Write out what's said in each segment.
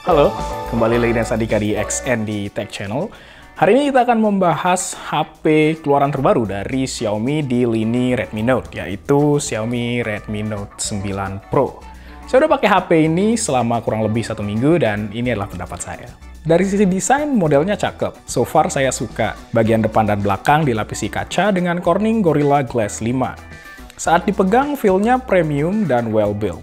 Halo, kembali lagi dengan Sadika di XN di Tech Channel. Hari ini kita akan membahas HP keluaran terbaru dari Xiaomi di lini Redmi Note, yaitu Xiaomi Redmi Note 9 Pro. Saya udah pakai HP ini selama kurang lebih 1 minggu dan ini adalah pendapat saya. Dari sisi desain, modelnya cakep. So far saya suka. Bagian depan dan belakang dilapisi kaca dengan Corning Gorilla Glass 5. Saat dipegang, feel-nya premium dan well-built.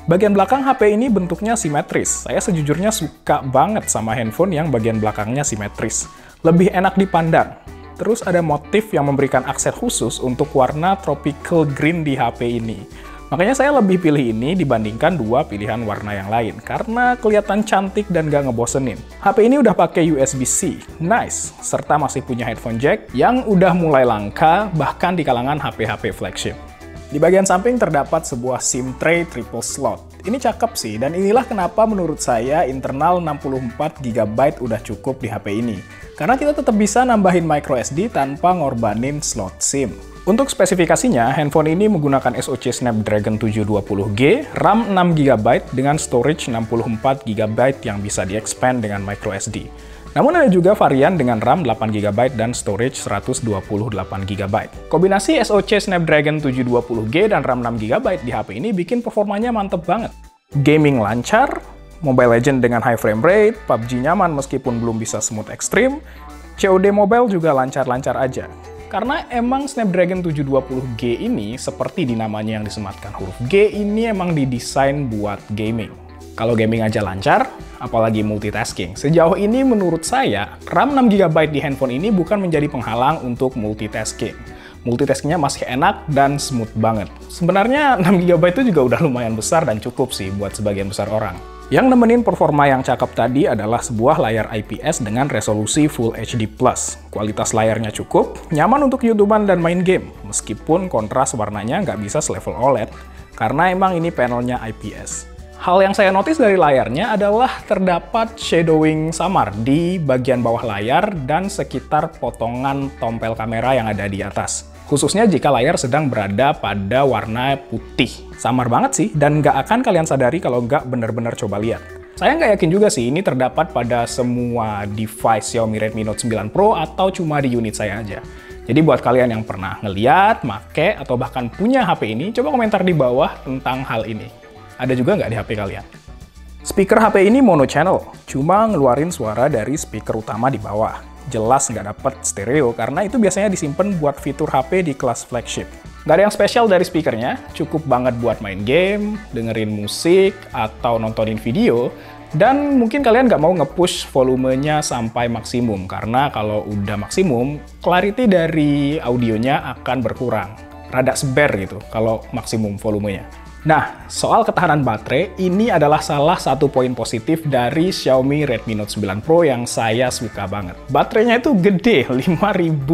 Bagian belakang HP ini bentuknya simetris. Saya sejujurnya suka banget sama handphone yang bagian belakangnya simetris. Lebih enak dipandang. Terus ada motif yang memberikan aksen khusus untuk warna tropical green di HP ini. Makanya saya lebih pilih ini dibandingkan dua pilihan warna yang lain, karena kelihatan cantik dan gak ngebosenin. HP ini udah pakai USB-C, nice, serta masih punya headphone jack yang udah mulai langka bahkan di kalangan HP-HP flagship. Di bagian samping terdapat sebuah SIM tray triple slot. Ini cakep sih, dan inilah kenapa menurut saya internal 64 GB udah cukup di HP ini. Karena kita tetap bisa nambahin microSD tanpa ngorbanin slot SIM. Untuk spesifikasinya, handphone ini menggunakan SoC Snapdragon 720G, RAM 6 GB dengan storage 64 GB yang bisa di-expand dengan microSD. Namun ada juga varian dengan RAM 8 GB dan storage 128 GB. Kombinasi SoC Snapdragon 720G dan RAM 6 GB di HP ini bikin performanya mantep banget. Gaming lancar, Mobile Legends dengan high frame rate, PUBG nyaman meskipun belum bisa smooth ekstrim, COD Mobile juga lancar-lancar aja. Karena emang Snapdragon 720G ini, seperti di namanya yang disematkan huruf G, ini emang didesain buat gaming. Kalau gaming aja lancar, apalagi multitasking. Sejauh ini menurut saya, RAM 6 GB di handphone ini bukan menjadi penghalang untuk multitasking. Multitaskingnya masih enak dan smooth banget. Sebenarnya 6 GB itu juga udah lumayan besar dan cukup sih buat sebagian besar orang. Yang nemenin performa yang cakep tadi adalah sebuah layar IPS dengan resolusi Full HD+. Kualitas layarnya cukup, nyaman untuk YouTuber dan main game, meskipun kontras warnanya nggak bisa selevel OLED, karena emang ini panelnya IPS. Hal yang saya notice dari layarnya adalah terdapat shadowing samar di bagian bawah layar dan sekitar potongan tompel kamera yang ada di atas. Khususnya jika layar sedang berada pada warna putih. Samar banget sih, dan nggak akan kalian sadari kalau nggak bener-bener coba lihat. Saya nggak yakin juga sih ini terdapat pada semua device Xiaomi Redmi Note 9 Pro atau cuma di unit saya aja. Jadi buat kalian yang pernah ngeliat, make, atau bahkan punya HP ini, coba komentar di bawah tentang hal ini. Ada juga nggak di HP kalian? Speaker HP ini mono channel, cuma ngeluarin suara dari speaker utama di bawah. Jelas nggak dapet stereo, karena itu biasanya disimpan buat fitur HP di kelas flagship. Nggak ada yang spesial dari speakernya, cukup banget buat main game, dengerin musik, atau nontonin video, dan mungkin kalian nggak mau nge-push volumenya sampai maksimum, karena kalau udah maksimum, clarity dari audionya akan berkurang. Rada seber gitu kalau maksimum volumenya. Nah, soal ketahanan baterai, ini adalah salah satu poin positif dari Xiaomi Redmi Note 9 Pro yang saya suka banget. Baterainya itu gede, 5020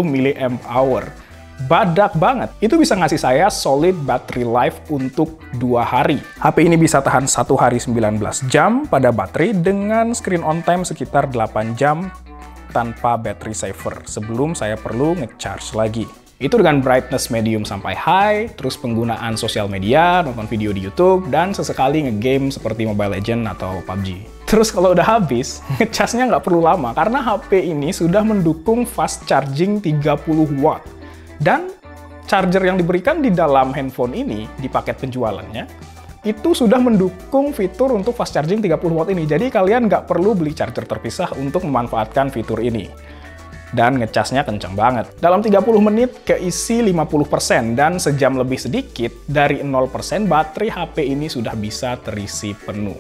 mAh. Badak banget. Itu bisa ngasih saya solid battery life untuk 2 hari. HP ini bisa tahan 1 hari 19 jam pada baterai dengan screen on time sekitar 8 jam tanpa battery saver sebelum saya perlu nge-charge lagi. Itu dengan brightness medium sampai high, terus penggunaan sosial media, nonton video di YouTube, dan sesekali nge-game seperti Mobile Legends atau PUBG. Terus kalau udah habis, ngecasnya nggak perlu lama, karena HP ini sudah mendukung fast charging 30 watt. Dan charger yang diberikan di dalam handphone ini, di paket penjualannya, itu sudah mendukung fitur untuk fast charging 30 watt ini. Jadi kalian nggak perlu beli charger terpisah untuk memanfaatkan fitur ini. Dan ngecasnya kenceng banget. Dalam 30 menit keisi 50% dan sejam lebih sedikit dari 0% baterai HP ini sudah bisa terisi penuh.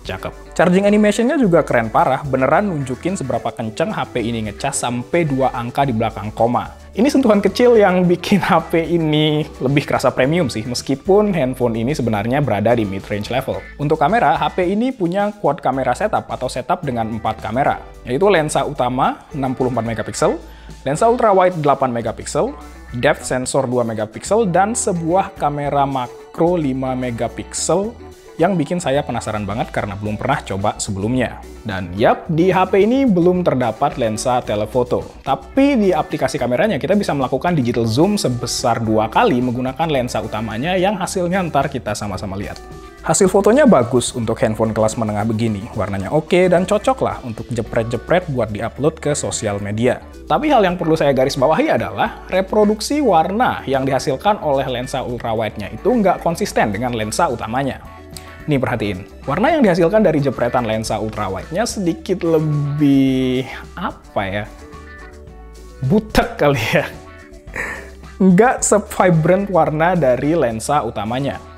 Cakep. Charging animation-nya juga keren parah, beneran nunjukin seberapa kenceng HP ini ngecas sampai 2 angka di belakang koma. Ini sentuhan kecil yang bikin HP ini lebih kerasa premium sih, meskipun handphone ini sebenarnya berada di mid-range level. Untuk kamera, HP ini punya quad kamera setup atau setup dengan 4 kamera, yaitu lensa utama 64 megapiksel, lensa ultrawide 8 megapiksel, depth sensor 2 megapiksel, dan sebuah kamera makro 5 megapiksel yang bikin saya penasaran banget karena belum pernah coba sebelumnya. Dan yap, di HP ini belum terdapat lensa telefoto. Tapi di aplikasi kameranya kita bisa melakukan digital zoom sebesar 2 kali menggunakan lensa utamanya yang hasilnya ntar kita sama-sama lihat. Hasil fotonya bagus untuk handphone kelas menengah begini, warnanya oke dan cocok lah untuk jepret-jepret buat diupload ke sosial media. Tapi hal yang perlu saya garis bawahi adalah reproduksi warna yang dihasilkan oleh lensa ultrawide-nya itu nggak konsisten dengan lensa utamanya. Nih perhatiin, warna yang dihasilkan dari jepretan lensa ultrawide-nya sedikit lebih, apa ya, butek kali ya. Nggak se-vibrant warna dari lensa utamanya.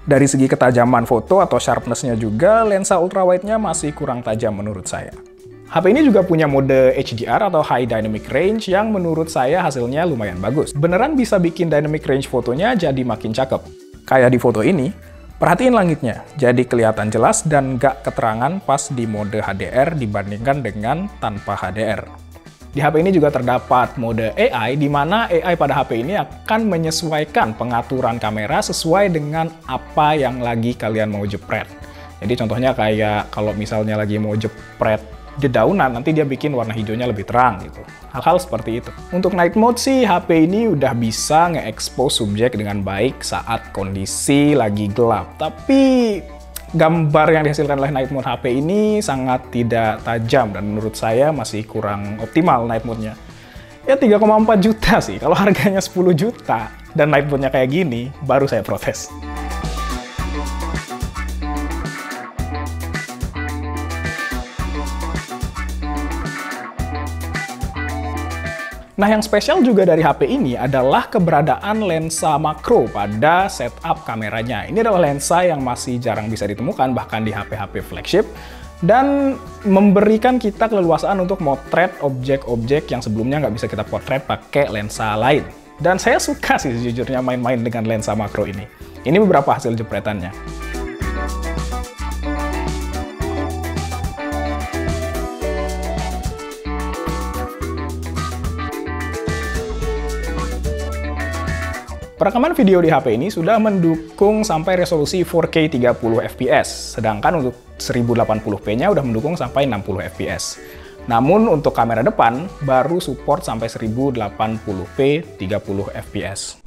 Dari segi ketajaman foto atau sharpness-nya juga, lensa ultrawide-nya masih kurang tajam menurut saya. HP ini juga punya mode HDR atau High Dynamic Range yang menurut saya hasilnya lumayan bagus. Beneran bisa bikin dynamic range fotonya jadi makin cakep. Kayak di foto ini, perhatiin langitnya, jadi kelihatan jelas dan nggak keterangan pas di mode HDR dibandingkan dengan tanpa HDR. Di HP ini juga terdapat mode AI, di mana AI pada HP ini akan menyesuaikan pengaturan kamera sesuai dengan apa yang lagi kalian mau jepret. Jadi contohnya kayak kalau misalnya lagi mau jepret dedaunan, nanti dia bikin warna hijaunya lebih terang gitu. Hal-hal seperti itu. Untuk night mode sih, HP ini udah bisa nge-expose subjek dengan baik saat kondisi lagi gelap. Tapi gambar yang dihasilkan oleh night mode HP ini sangat tidak tajam dan menurut saya masih kurang optimal night mode-nya. Ya 3,4 juta sih, kalau harganya 10 juta dan night mode-nya kayak gini, baru saya protes. Nah, yang spesial juga dari HP ini adalah keberadaan lensa makro pada setup kameranya. Ini adalah lensa yang masih jarang bisa ditemukan bahkan di HP-HP flagship dan memberikan kita keleluasaan untuk motret objek-objek yang sebelumnya nggak bisa kita potret pakai lensa lain. Dan saya suka sih sejujurnya main-main dengan lensa makro ini. Ini beberapa hasil jepretannya. Perekaman video di HP ini sudah mendukung sampai resolusi 4K 30 fps, sedangkan untuk 1080p-nya udah mendukung sampai 60 fps. Namun untuk kamera depan baru support sampai 1080p 30 fps.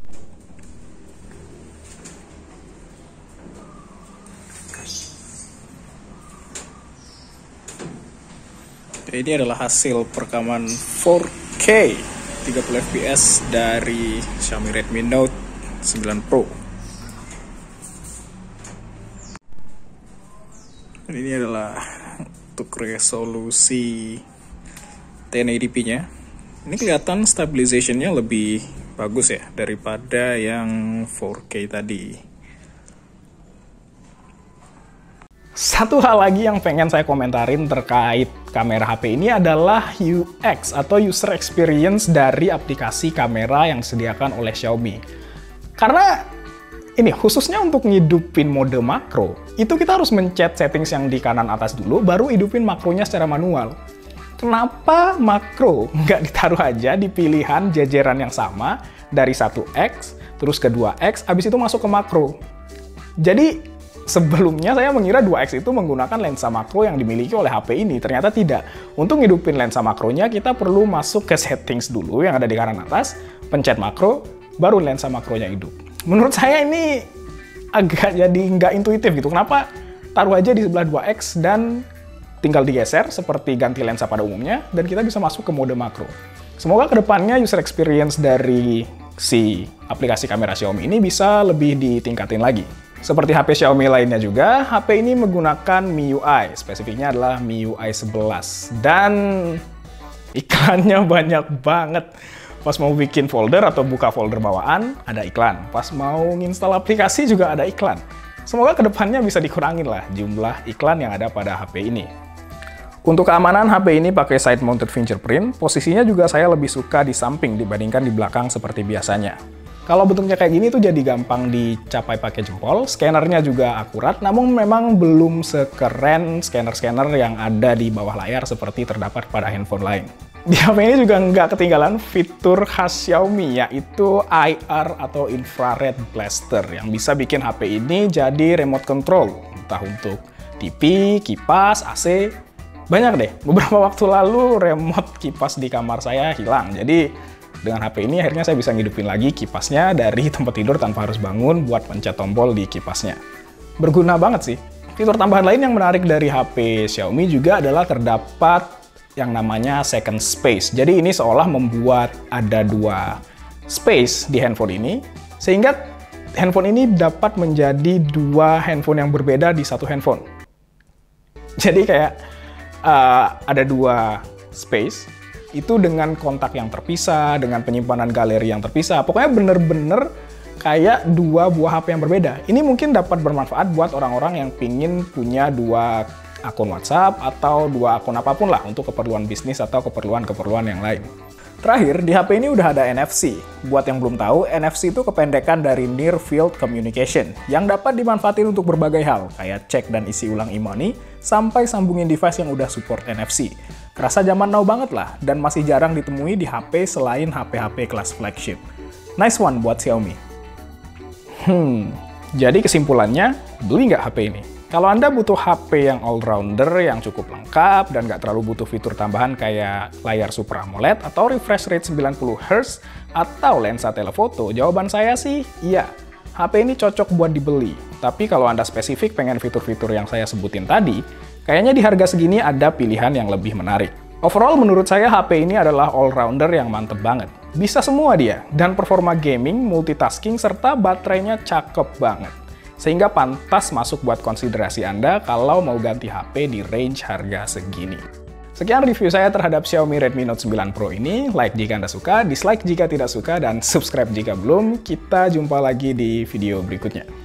Ini adalah hasil perekaman 4K 30 fps dari Xiaomi Redmi Note 9 Pro. Ini adalah untuk resolusi 1080p-nya. Ini kelihatan stabilization-nya lebih bagus ya daripada yang 4K tadi. Satu hal lagi yang pengen saya komentarin terkait kamera HP ini adalah UX atau user experience dari aplikasi kamera yang disediakan oleh Xiaomi. Karena ini khususnya untuk ngidupin mode makro, itu kita harus mencet settings yang di kanan atas dulu, baru hidupin makronya secara manual. Kenapa makro nggak ditaruh aja di pilihan jajaran yang sama dari 1X, terus ke 2X, abis itu masuk ke makro? Jadi sebelumnya saya mengira 2X itu menggunakan lensa makro yang dimiliki oleh HP ini, ternyata tidak. Untuk ngidupin lensa makronya, kita perlu masuk ke settings dulu yang ada di kanan atas, pencet makro, baru lensa makronya hidup. Menurut saya ini agak jadi nggak intuitif gitu. Kenapa taruh aja di sebelah 2X dan tinggal digeser seperti ganti lensa pada umumnya, dan kita bisa masuk ke mode makro. Semoga kedepannya user experience dari si aplikasi kamera Xiaomi ini bisa lebih ditingkatin lagi. Seperti HP Xiaomi lainnya juga, HP ini menggunakan MIUI, spesifiknya adalah MIUI 11. Dan iklannya banyak banget. Pas mau bikin folder atau buka folder bawaan, ada iklan. Pas mau nginstal aplikasi juga ada iklan. Semoga kedepannya bisa dikurangin lah jumlah iklan yang ada pada HP ini. Untuk keamanan, HP ini pakai side mounted fingerprint, posisinya juga saya lebih suka di samping dibandingkan di belakang seperti biasanya. Kalau bentuknya kayak gini tuh jadi gampang dicapai pakai jempol, scannernya juga akurat, namun memang belum sekeren scanner-scanner yang ada di bawah layar seperti terdapat pada handphone lain. Di HP ini juga nggak ketinggalan fitur khas Xiaomi, yaitu IR atau Infrared Blaster, yang bisa bikin HP ini jadi remote control entah untuk TV, kipas, AC, banyak deh. Beberapa waktu lalu remote kipas di kamar saya hilang, jadi dengan HP ini akhirnya saya bisa ngidupin lagi kipasnya dari tempat tidur tanpa harus bangun buat pencet tombol di kipasnya. Berguna banget sih. Fitur tambahan lain yang menarik dari HP Xiaomi juga adalah terdapat yang namanya second space. Jadi ini seolah membuat ada dua space di handphone ini, sehingga handphone ini dapat menjadi dua handphone yang berbeda di satu handphone. Jadi kayak ada dua space, itu dengan kontak yang terpisah, dengan penyimpanan galeri yang terpisah. Pokoknya bener-bener kayak dua buah HP yang berbeda. Ini mungkin dapat bermanfaat buat orang-orang yang pingin punya dua akun WhatsApp atau dua akun apapun lah untuk keperluan bisnis atau keperluan-keperluan yang lain. Terakhir, di HP ini udah ada NFC. Buat yang belum tahu, NFC itu kependekan dari Near Field Communication yang dapat dimanfaatin untuk berbagai hal, kayak cek dan isi ulang e-money, sampai sambungin device yang udah support NFC. Kerasa zaman now banget lah, dan masih jarang ditemui di HP selain HP-HP kelas flagship. Nice one buat Xiaomi. Jadi kesimpulannya, beli nggak HP ini? Kalau Anda butuh HP yang all-rounder, yang cukup lengkap, dan nggak terlalu butuh fitur tambahan kayak layar Super AMOLED, atau refresh rate 90Hz, atau lensa telefoto, jawaban saya sih iya. HP ini cocok buat dibeli. Tapi kalau Anda spesifik pengen fitur-fitur yang saya sebutin tadi, kayaknya di harga segini ada pilihan yang lebih menarik. Overall, menurut saya HP ini adalah all-rounder yang mantep banget. Bisa semua dia, dan performa gaming, multitasking, serta baterainya cakep banget. Sehingga pantas masuk buat konsiderasi Anda kalau mau ganti HP di range harga segini. Sekian review saya terhadap Xiaomi Redmi Note 9 Pro ini. Like jika Anda suka, dislike jika tidak suka, dan subscribe jika belum. Kita jumpa lagi di video berikutnya.